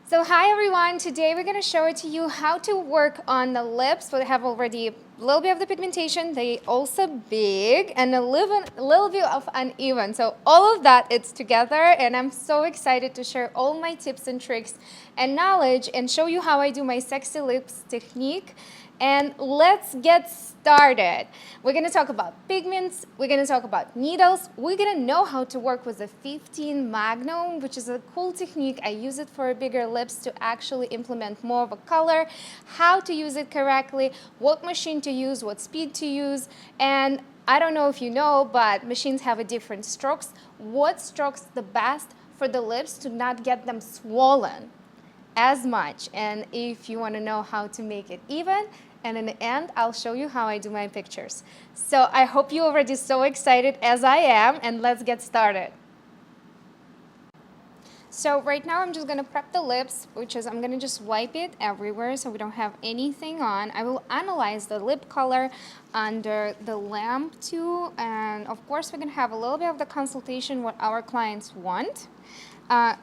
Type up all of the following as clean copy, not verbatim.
So hi everyone, today we're going to show it to you how to work on the lips. We have already a little bit of the pigmentation, they also big and a little bit of uneven. So all of that it's together and I'm so excited to share all my tips and tricks and knowledge and show you how I do my sexy lips technique. And let's get started. We're going to talk about pigments, we're going to talk about needles, we're going to know how to work with a 15 Magnum, which is a cool technique. I use it for bigger lips to actually implement more of a color, how to use it correctly, what machine to use, what speed to use, and I don't know if you know, but machines have a different strokes. What strokes the best for the lips to not get them swollen as much? And if you want to know how to make it even, and in the end, I'll show you how I do my pictures. So I hope you're already so excited as I am, and let's get started. So right now I'm just going to prep the lips, which is I'm going to just wipe it everywhere so we don't have anything on. I will analyze the lip color under the lamp too, and of course we're going to have a little bit of the consultation what our clients want.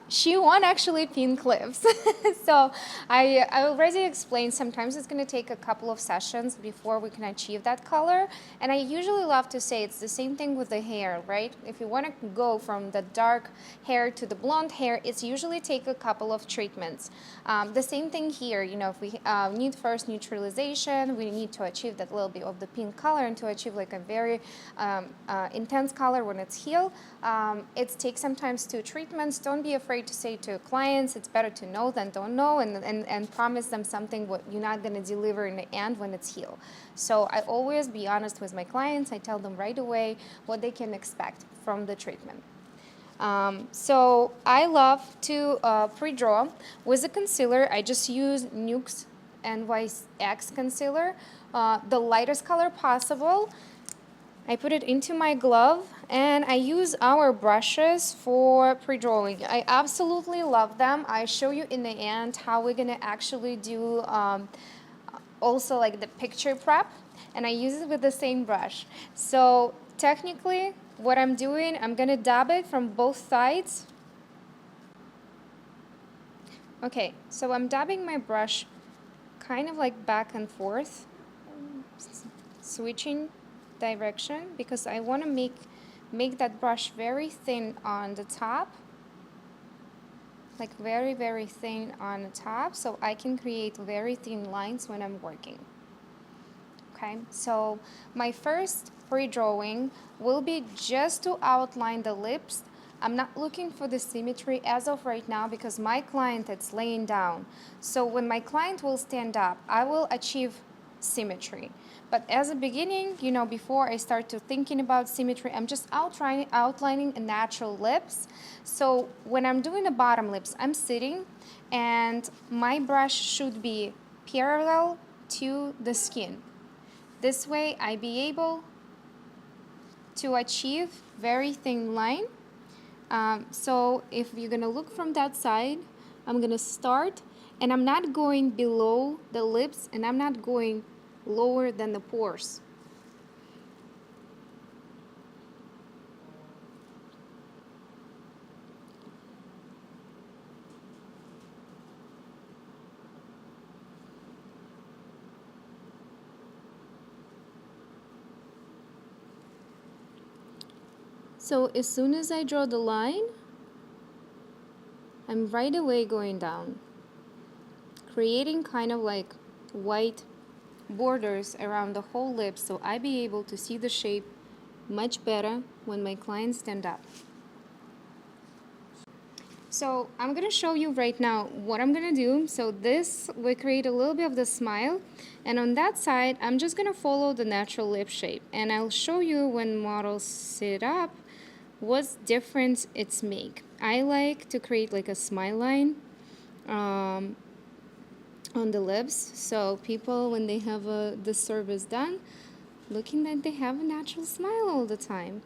She won actually pink lips. So I already explained sometimes it's going to take a couple of sessions before we can achieve that color. And I usually love to say it's the same thing with the hair, right? If you want to go from the dark hair to the blonde hair, it's usually take a couple of treatments. The same thing here, you know, if we need first neutralization, we need to achieve that little bit of the pink color and to achieve like a very intense color when it's healed. It takes sometimes 2 treatments. Don't be afraid to say to clients, it's better to know than don't know, and promise them something what you're not going to deliver in the end when it's healed. So I always be honest with my clients. I tell them right away what they can expect from the treatment. So I love to pre-draw with a concealer. I just use NYX NYX concealer, the lightest color possible. I put it into my glove and I use our brushes for pre-drawing. I absolutely love them. I show you in the end how we're gonna actually do also like the picture prep, and I use it with the same brush. So technically what I'm doing, I'm gonna dab it from both sides. Okay, so I'm dabbing my brush kind of like back and forth, switching direction because I want to make that brush very thin on the top, like very thin on the top, so I can create very thin lines when I'm working. Okay, so my first pre-drawing will be just to outline the lips. I'm not looking for the symmetry as of right now because my client is laying down. So when my client will stand up, I will achieve symmetry. But as a beginning, you know, before I start to thinking about symmetry, I'm just outlining a natural lips. So when I'm doing the bottom lips, I'm sitting and my brush should be parallel to the skin. This way I be able to achieve very thin line. So if you're gonna look from that side, I'm gonna start and I'm not going below the lips and I'm not going lower than the pores. So as soon as I draw the line, I'm right away going down, creating kind of like white borders around the whole lip so I be able to see the shape much better when my clients stand up. So I'm gonna show you right now what I'm gonna do. So this will create a little bit of the smile, and on that side I'm just gonna follow the natural lip shape, and I'll show you when models sit up what difference it's make. I like to create like a smile line on the lips, so people when they have the service done looking like they have a natural smile all the time.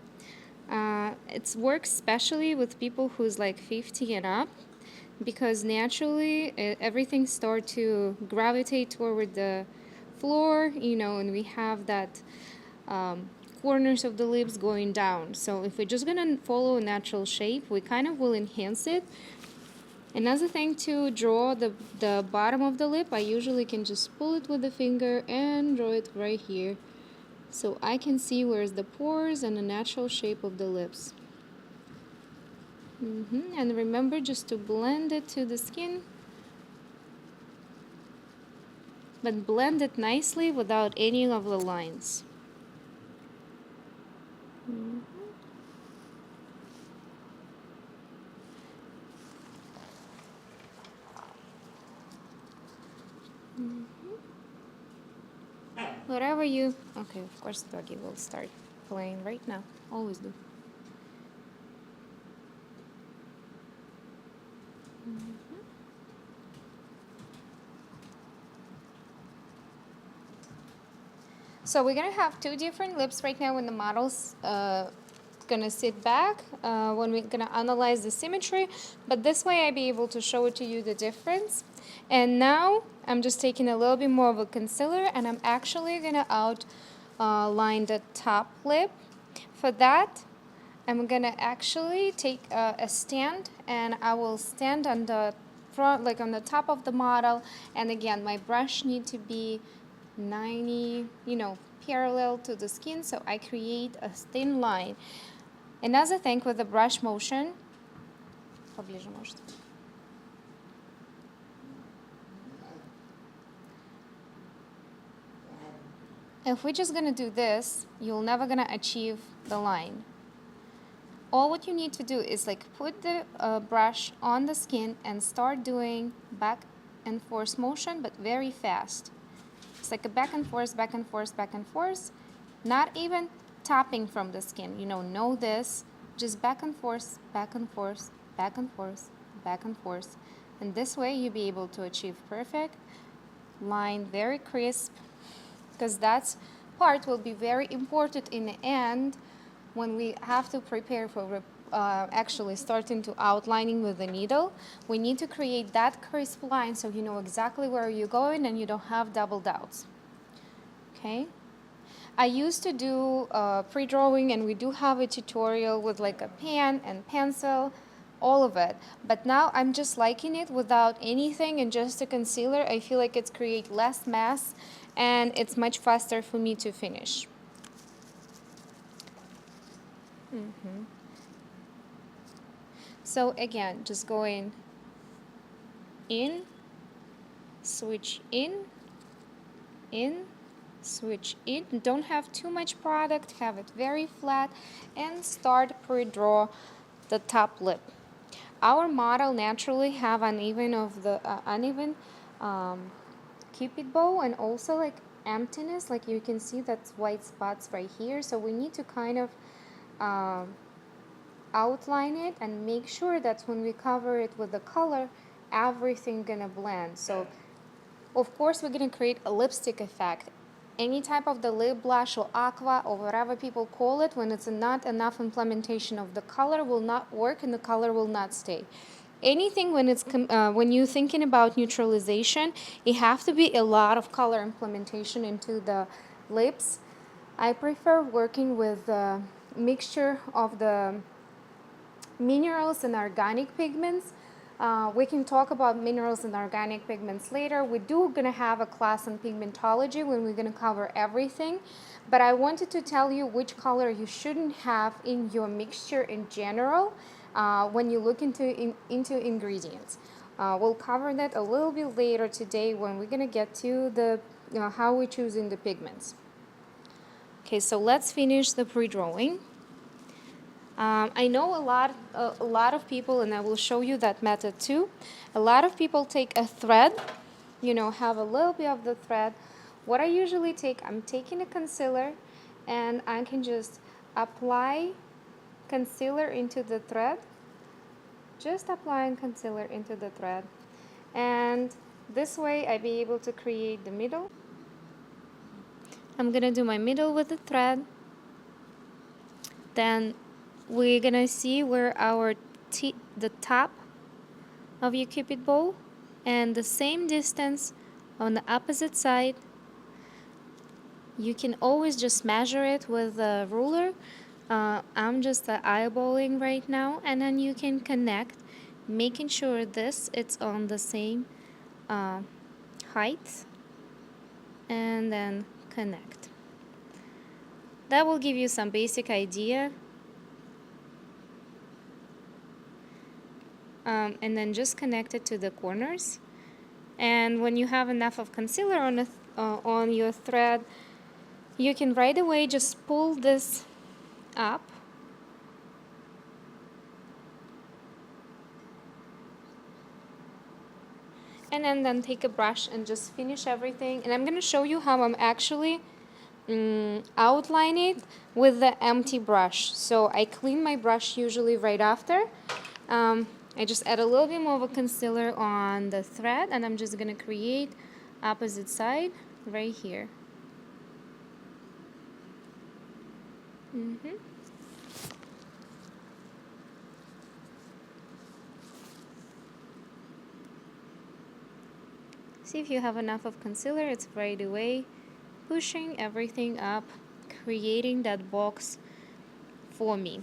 It works especially with people who's like 50 and up because naturally everything start to gravitate toward the floor, you know, and we have that corners of the lips going down. So if we're just gonna follow a natural shape, we kind of will enhance it Another thing, to draw the bottom of the lip, I usually can just pull it with the finger and draw it right here. So I can see where's the pores and the natural shape of the lips. And remember just to blend it to the skin, but blend it nicely without any of the lines. Whatever you... Okay, of course Doggy will start playing right now. Always do. So we're gonna have two different lips right now when the model's gonna sit back, when we're gonna analyze the symmetry, but this way I'll be able to show it to you the difference. And now I'm just taking a little bit more of a concealer and I'm actually gonna outline the top lip. For that, I'm gonna actually take a stand and I will stand on the front, like on the top of the model, and again my brush need to be 90, parallel to the skin, so I create a thin line. Another thing with the brush motion, if we're just gonna do this, you're never gonna achieve the line. All what you need to do is like put the brush on the skin and start doing back and forth motion, but very fast. It's like a back and forth, back and forth, back and forth, not even tapping from the skin. Know this, just back and forth, back and forth, back and forth, back and forth. And this way you'll be able to achieve perfect line, very crisp, because that part will be very important in the end when we have to prepare for actually starting to outlining with the needle. We need to create that crisp line so you know exactly where you're going and you don't have double doubts. Okay? I used to do pre-drawing, and we do have a tutorial with like a pen and pencil, all of it. But now I'm just liking it without anything and just a concealer. I feel like it's create less mess and it's much faster for me to finish. So again, just going in, switch in, switch in. Don't have too much product, have it very flat, and start pre-draw the top lip. Our model naturally have uneven cupid bow, and also like emptiness, like you can see that's white spots right here. So we need to kind of outline it and make sure that when we cover it with the color, everything gonna blend. So of course we're gonna create a lipstick effect. Any type of the lip blush or aqua or whatever people call it, when it's not enough implementation of the color, will not work and the color will not stay. Anything when it's when you're thinking about neutralization, it have to be a lot of color implementation into the lips. I prefer working with a mixture of the minerals and organic pigments. We can talk about minerals and organic pigments later. We do gonna have a class on pigmentology when we're gonna cover everything, but I wanted to tell you which color you shouldn't have in your mixture in general when you look into ingredients. We'll cover that a little bit later today when we're gonna get to the how we're choosing the pigments. Okay, so let's finish the pre-drawing. I know a lot of people, and I will show you that method too. A lot of people take a thread, have a little bit of the thread. What I usually take, I'm taking a concealer, and I can just apply concealer into the thread. Just applying concealer into the thread. And this way I'll be able to create the middle. I'm gonna do my middle with the thread. Then we're gonna see where the top of your cupid bow, and the same distance on the opposite side. You can always just measure it with a ruler. I'm just eyeballing right now, and then you can connect making sure this it's on the same height, and then connect. That will give you some basic idea. And then just connect it to the corners. And when you have enough of concealer on your thread, you can right away just pull this up. And then take a brush and just finish everything. And I'm going to show you how I'm actually outline it with the empty brush. So I clean my brush usually right after. I just add a little bit more of a concealer on the thread, and I'm just going to create opposite side right here. See if you have enough of concealer, it's right away pushing everything up, creating that box for me.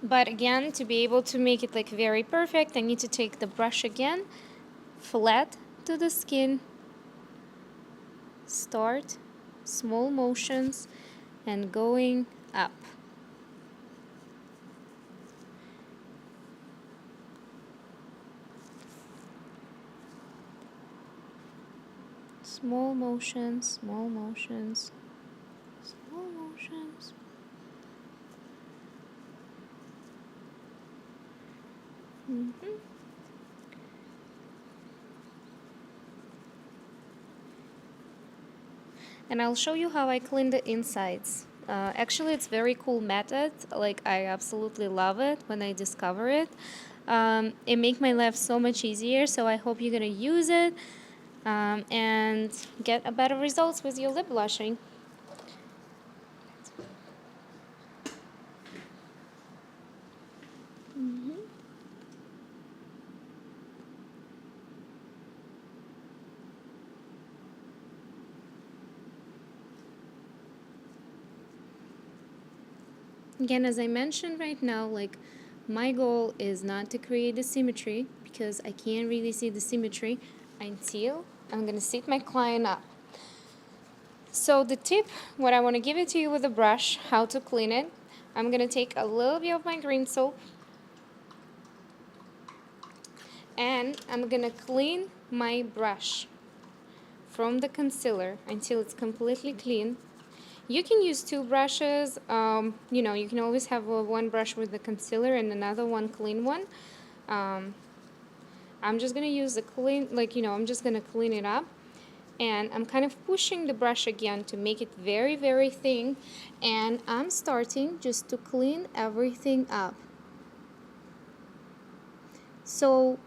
But again, to be able to make it like very perfect, I need to take the brush again, flat to the skin, start small motions and going up. Small motions, small motions, small motions. And I'll show you how I clean the insides. Actually, it's very cool method. Like, I absolutely love it when I discover it. It makes my life so much easier, so I hope you're gonna use it and get a better results with your lip blushing. Again, as I mentioned right now, like, my goal is not to create the symmetry because I can't really see the symmetry until I'm gonna sit my client up. So the tip, what I want to give it to you with a brush, how to clean it, I'm gonna take a little bit of my green soap and I'm gonna clean my brush from the concealer until it's completely clean. You can use two brushes. You know, you can always have one brush with the concealer and another one clean one. I'm just gonna use the clean, like, you know, I'm just gonna clean it up, and I'm kind of pushing the brush again to make it very, very thin, and I'm starting just to clean everything up. So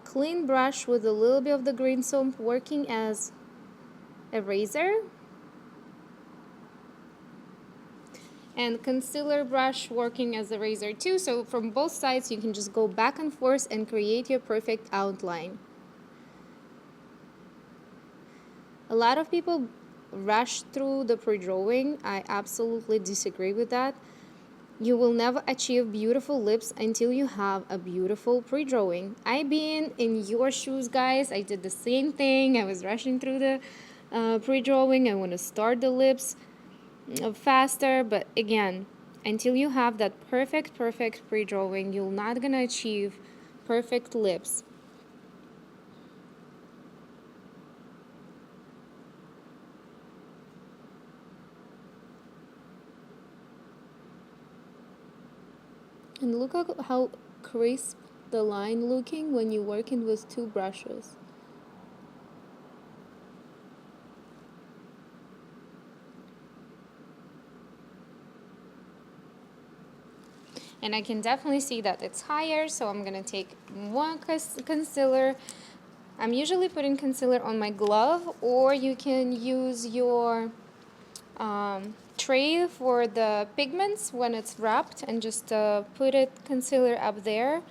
clean brush with a little bit of the green soap working as a razor, and concealer brush working as a razor too. So from both sides you can just go back and forth and create your perfect outline. A lot of people rush through the pre-drawing. I absolutely disagree with that. You will never achieve beautiful lips until you have a beautiful pre-drawing. I've been in your shoes, guys. I did the same thing. I was rushing through the pre-drawing. I want to start the lips faster, but again, until you have that perfect pre-drawing, you're not gonna achieve perfect lips. And look at how crisp the line looking when you're working with two brushes. And I can definitely see that it's higher, so I'm gonna take more concealer. I'm usually putting concealer on my glove, or you can use your tray for the pigments when it's wrapped and just put it concealer up there.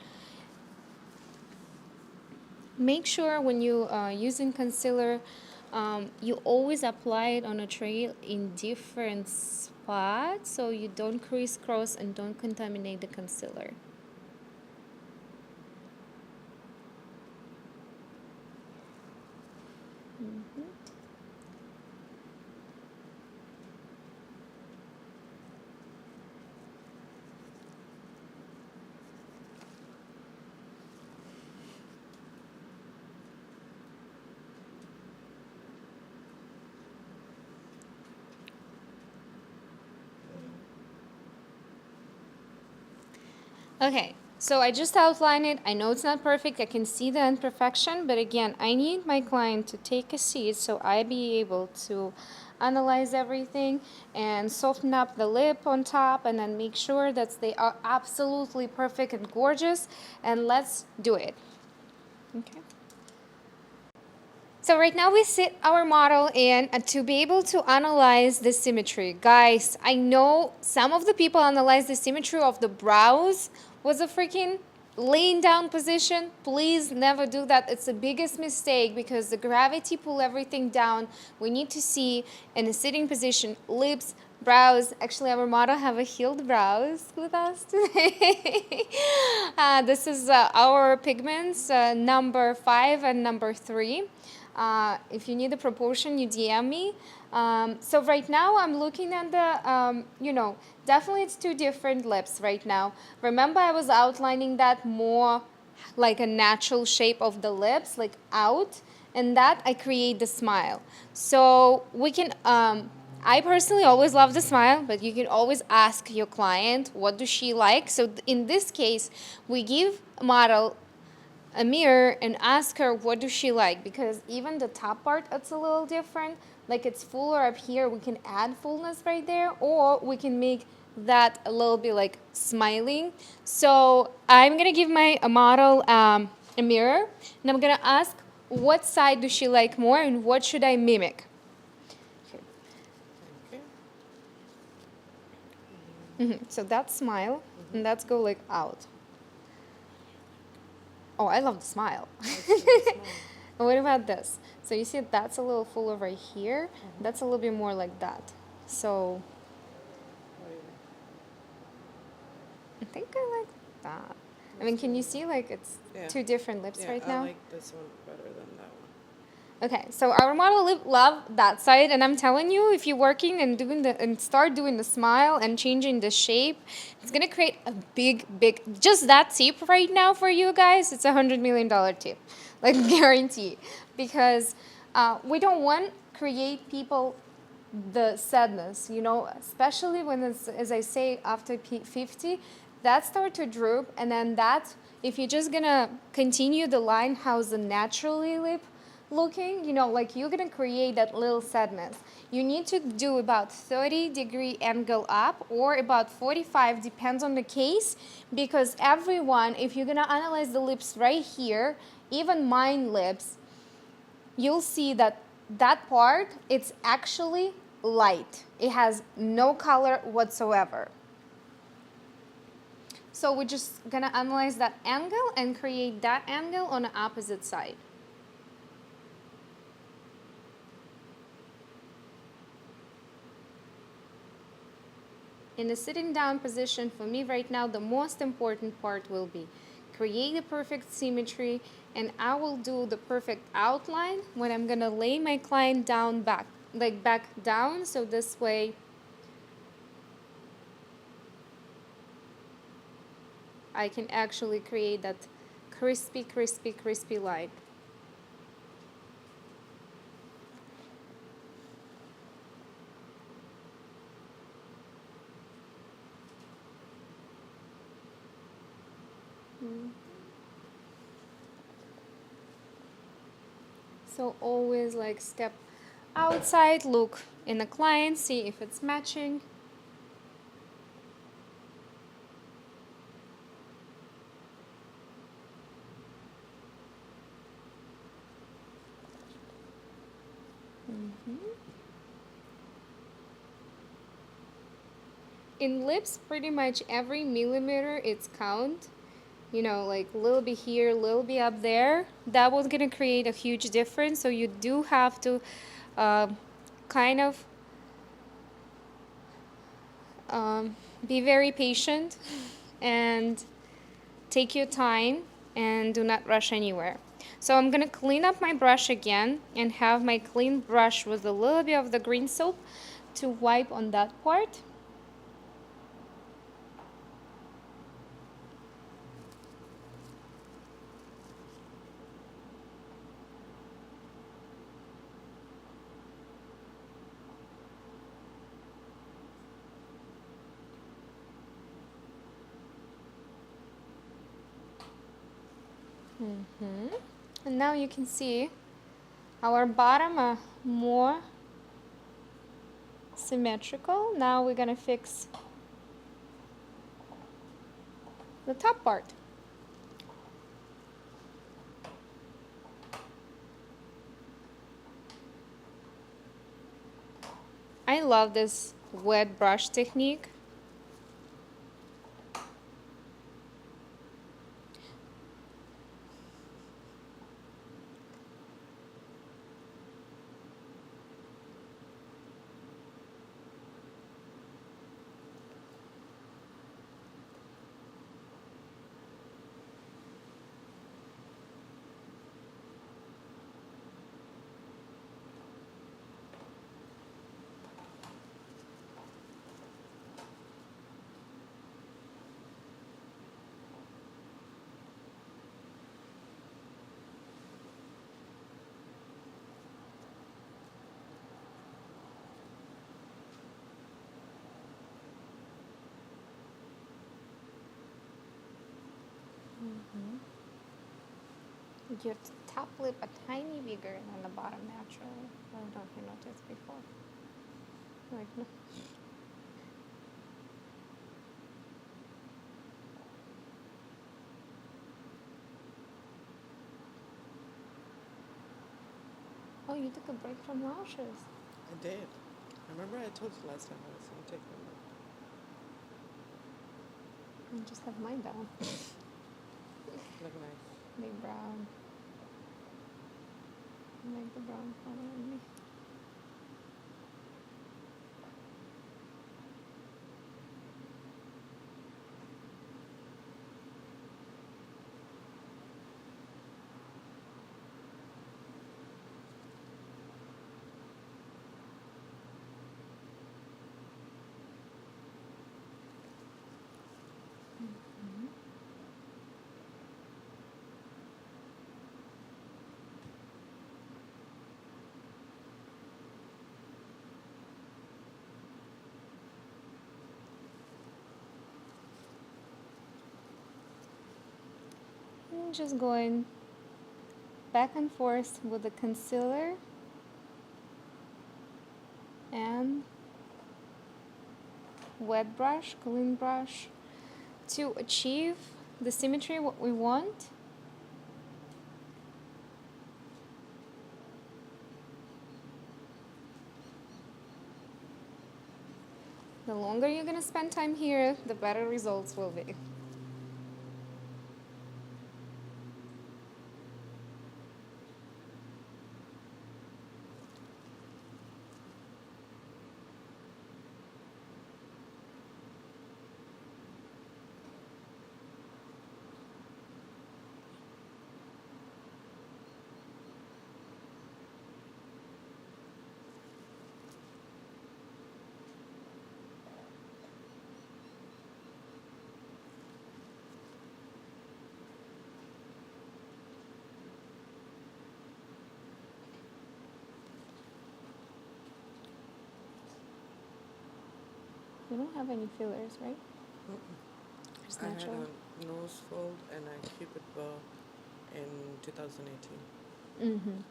Make sure when you using concealer, you always apply it on a tray in different spots so you don't crisscross and don't contaminate the concealer. Okay, so I just outlined it. I know it's not perfect. I can see the imperfection, but again, I need my client to take a seat so I be able to analyze everything and soften up the lip on top and then make sure that they are absolutely perfect and gorgeous. And let's do it. Okay. So right now we sit our model in to be able to analyze the symmetry. Guys, I know some of the people analyze the symmetry of the brows was a freaking laying down position. Please never do that. It's the biggest mistake because the gravity pull everything down. We need to see in a sitting position, lips, brows. Actually, our model have a healed brows with us today. This is our pigments, number 5 and number 3. If you need a proportion, you DM me. So right now I'm looking at the, definitely it's 2 different lips right now. Remember I was outlining that more like a natural shape of the lips, like out, and that I create the smile. So we can, I personally always love the smile, but you can always ask your client, what does she like? So in this case, we give a model a mirror and ask her what does she like, because even the top part it's a little different, like it's fuller up here, we can add fullness right there, or we can make that a little bit like smiling. So I'm gonna give my model a mirror and I'm gonna ask what side does she like more and what should I mimic. So that's smile and that's go like out. Oh, I love the smile. What about this? So you see that's a little fuller right here. That's a little bit more like that. So I think I like that. I mean, can you see like it's 2 different lips right now? I like this one better than that one. Okay, so our model love that side, and I'm telling you, if you're working and start doing the smile and changing the shape, it's gonna create a big, just that tip right now for you guys. It's $100 million tip, like guarantee, because we don't want create people the sadness, especially when it's, as I say, after 50, that start to droop, and then that if you're just gonna continue the line how's the naturally lip looking, like you're gonna create that little sadness. You need to do about 30-degree angle up or about 45, depends on the case, because everyone, if you're gonna analyze the lips right here, even mine lips, you'll see that that part, it's actually light. It has no color whatsoever. So we're just gonna analyze that angle and create that angle on the opposite side. In the sitting down position, for me right now, the most important part will be create a perfect symmetry, and I will do the perfect outline when I'm gonna lay my client down back down, so this way I can actually create that crispy line. So always like step outside, look in the client, see if it's matching. In lips, pretty much every millimeter it's count. Like a little bit here, a little bit up there. That was gonna create a huge difference. So you do have to kind of be very patient and take your time and do not rush anywhere. So I'm gonna clean up my brush again and have my clean brush with a little bit of the green soap to wipe on that part. And now you can see our bottom are more symmetrical. Now we're gonna fix the top part. I love this wet brush technique. Your top lip a tiny bigger than the bottom naturally. I don't know if you noticed before. Like, no. Oh, you took a break from lashes. I did. Remember I told you last time I was gonna take them. I just have mine down. Look nice. Big brown. I like the brown color on me. I'm just going back and forth with the concealer and wet brush, clean brush to achieve the symmetry what we want. The longer you're gonna spend time here, the better results will be. You don't have any fillers, right? Just I had natural. a nose fold and a cupid bow in 2018. Mm-hmm.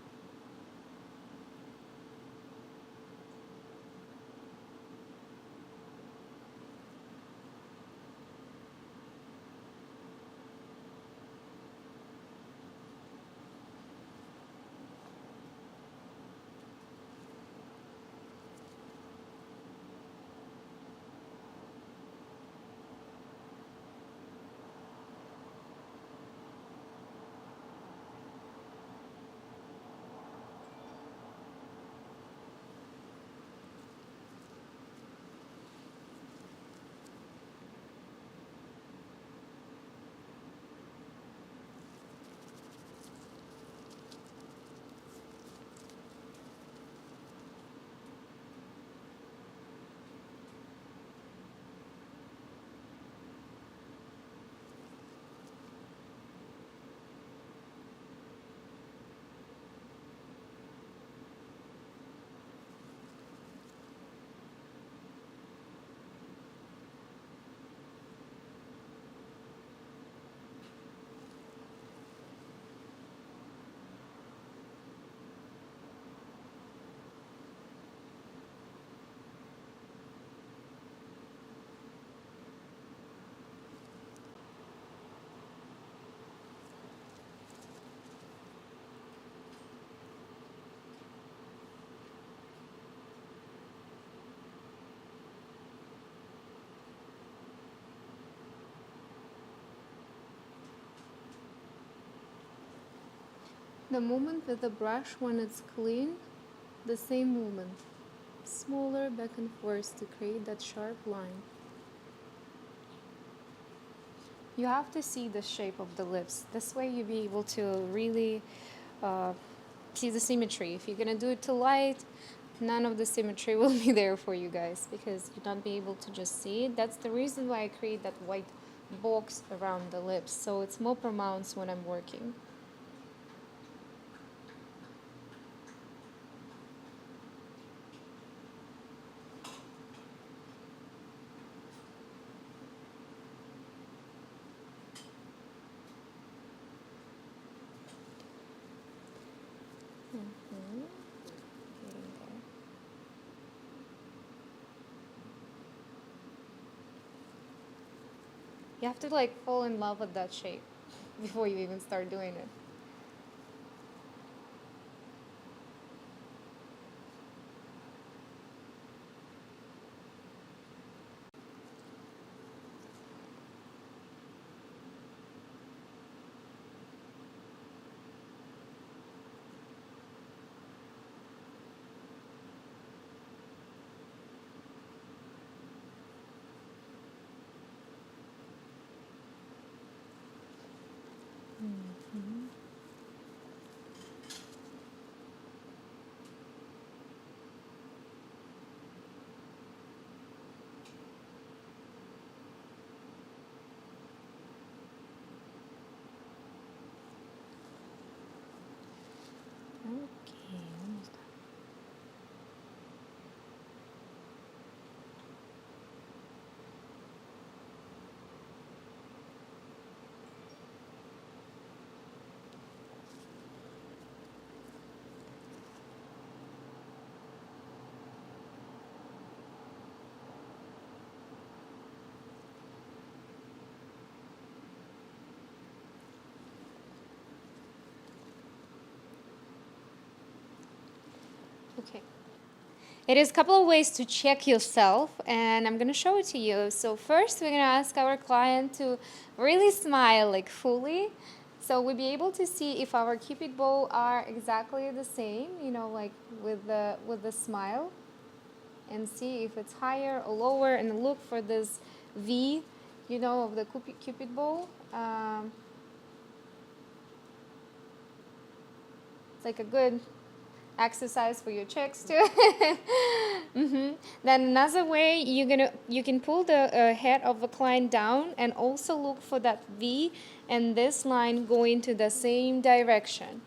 the movement with the brush when it's clean, the same movement. Smaller back and forth to create that sharp line. You have to see the shape of the lips. This way you'll be able to really see the symmetry. If you're gonna do it too light, none of the symmetry will be there for you guys because you'll not be able to just see it. That's the reason why I create that white box around the lips, so it's more pronounced when I'm working. Getting there. You have to like fall in love with that shape before you even start doing it. Okay, almost done. Okay. It is a couple of ways to check yourself, and I'm going to show it to you. So first, we're going to ask our client to really smile like fully. So we'll be able to see if our cupid bow are exactly the same, you know, like with the smile, and see if it's higher or lower, and look for this V, you know, of the cupid bow. It's like a good exercise for your checks too. Then another way, you can pull the head of the client down and also look for that V and this line going to the same direction.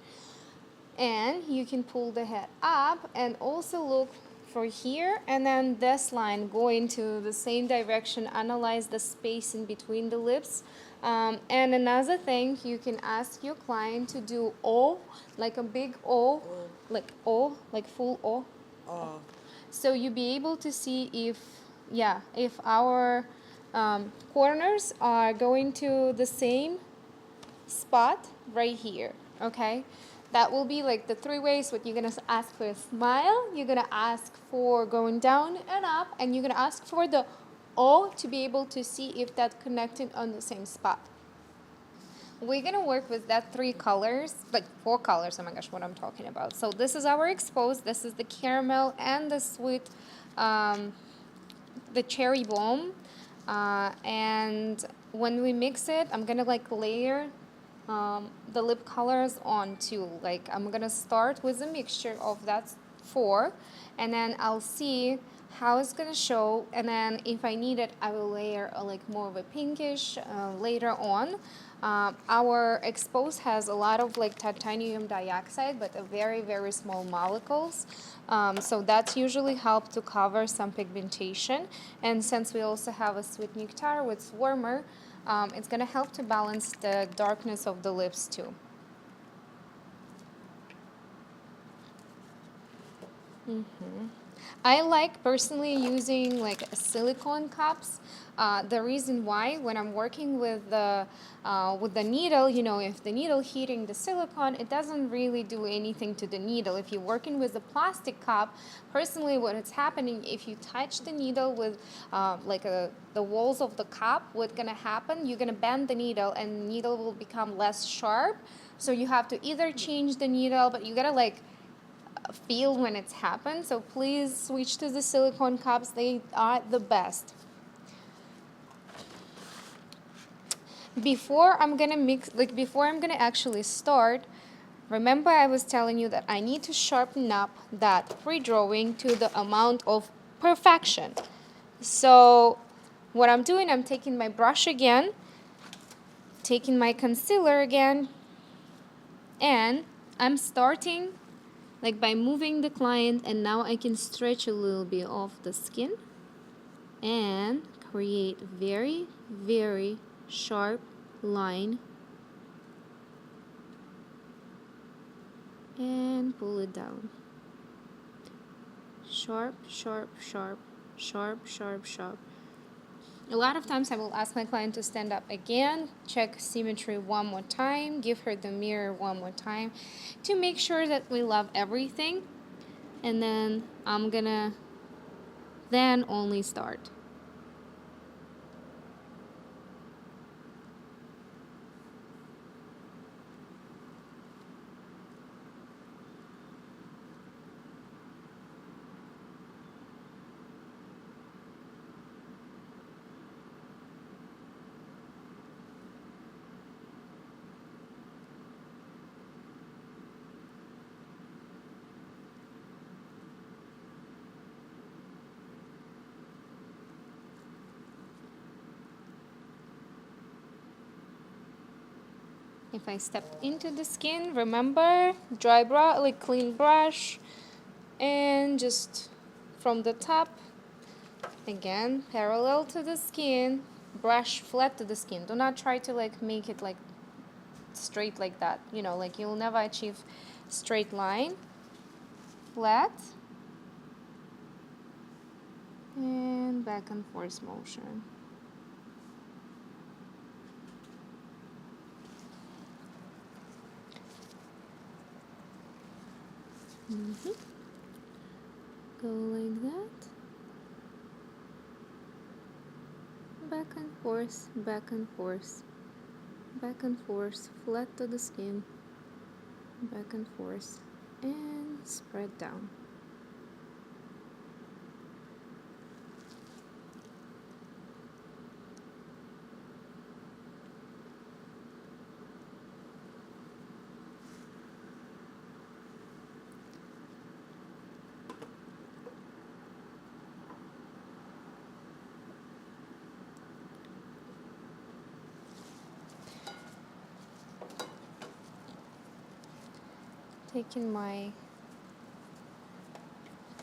And you can pull the head up and also look for here, and then this line going to the same direction. Analyze the space in between the lips. And another thing, you can ask your client to do O, like a big O, like O, like full O. So you'll be able to see if our corners are going to the same spot right here, okay? That will be like the three ways. What you're gonna ask for a smile, you're gonna ask for going down and up, and you're gonna ask for the O to be able to see if that's connected on the same spot. We're gonna work with that 3 colors, like 4 colors, oh my gosh, what I'm talking about. So this is our exposed, this is the caramel and the sweet, the cherry bomb. And when we mix it, I'm gonna like layer the lip colors on too. Like I'm gonna start with a mixture of that 4, and then I'll see how it's gonna show, and then if I need it, I will layer like more of a pinkish later on. Our exposed has a lot of like titanium dioxide, but a very, very small molecules. So that's usually help to cover some pigmentation. And since we also have a sweet nectar with warmer, it's gonna help to balance the darkness of the lips too. I like personally using like silicone cups. The reason why, when I'm working with the needle, you know, if the needle hitting the silicone, it doesn't really do anything to the needle. If you're working with a plastic cup, personally, what is happening, if you touch the needle with the walls of the cup, what's gonna happen? You're gonna bend the needle, and the needle will become less sharp. So you have to either change the needle, but you gotta like feel when it's happened. So please switch to the silicone cups. They are the best. Before I'm gonna mix, like before I'm gonna actually start, remember I was telling you that I need to sharpen up that pre-drawing to the amount of perfection. So what I'm doing, I'm taking my brush again, taking my concealer again, and I'm starting like by moving the client, and now I can stretch a little bit off the skin and create very, very sharp line and pull it down. Sharp, sharp, sharp, sharp, sharp, sharp. A lot of times I will ask my client to stand up again, check symmetry one more time, give her the mirror one more time to make sure that we love everything. And then I'm gonna then only start. If I stepped into the skin, remember, dry brush, like clean brush, and just from the top, again, parallel to the skin, brush flat to the skin. Do not try to like make it like straight like that. You know, like you'll never achieve straight line. Flat. And back and forth motion. Go like that. Back and forth, back and forth, back and forth, flat to the skin, back and forth, and spread down. Taking my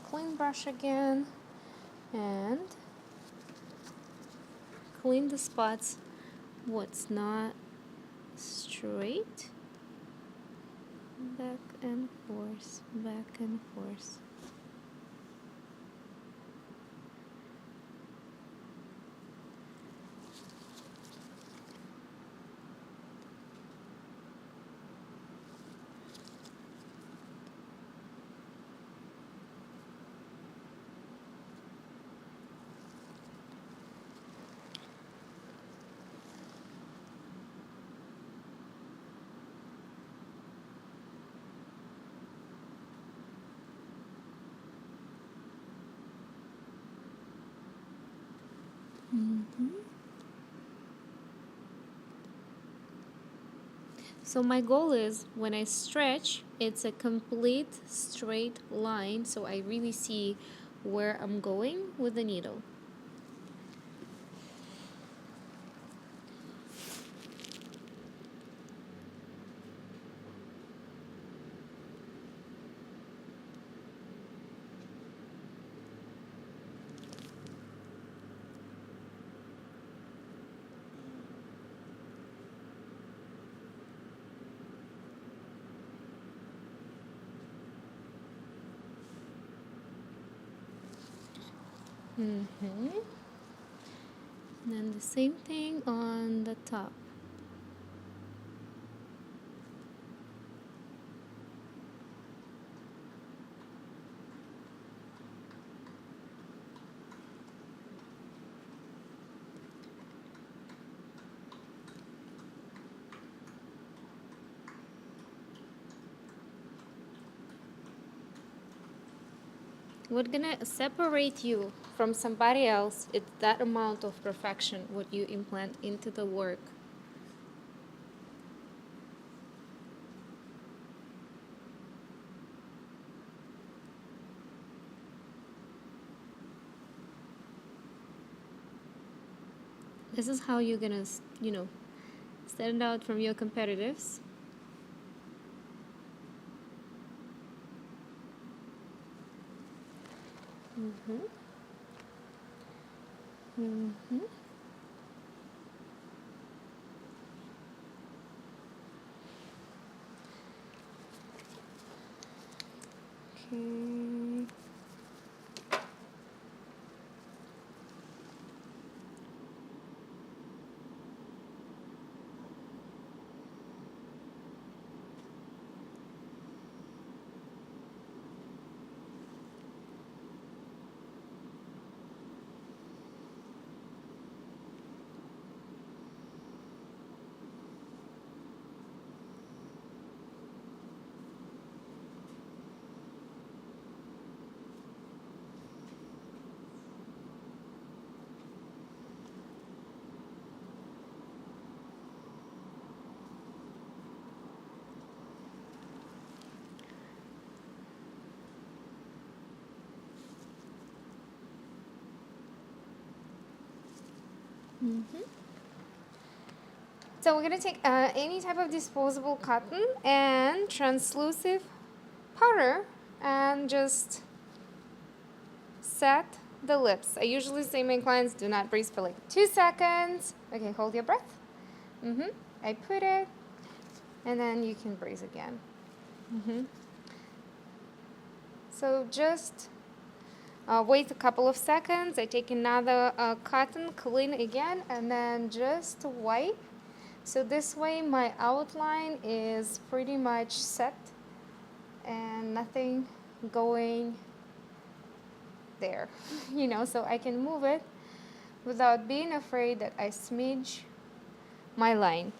clean brush again and clean the spots what's not straight. Back and forth, back and forth. So my goal is when I stretch, it's a complete straight line, so I really see where I'm going with the needle. Mm-hmm. And then the same thing on the top. What's gonna separate you from somebody else is that amount of perfection what you implant into the work. This is how you're gonna, stand out from your competitors. Mm-hmm. Mm-hmm. Okay. Mm-hmm. So we're gonna take any type of disposable cotton and translucent powder and just set the lips. I usually say my clients do not breathe for like 2 seconds. Okay, hold your breath. Mm-hmm. I put it, and then you can breathe again. Mm-hmm. So just wait a couple of seconds. I take another cotton, clean again, and then just wipe. So this way my outline is pretty much set and nothing going there, so I can move it without being afraid that I smidge my line.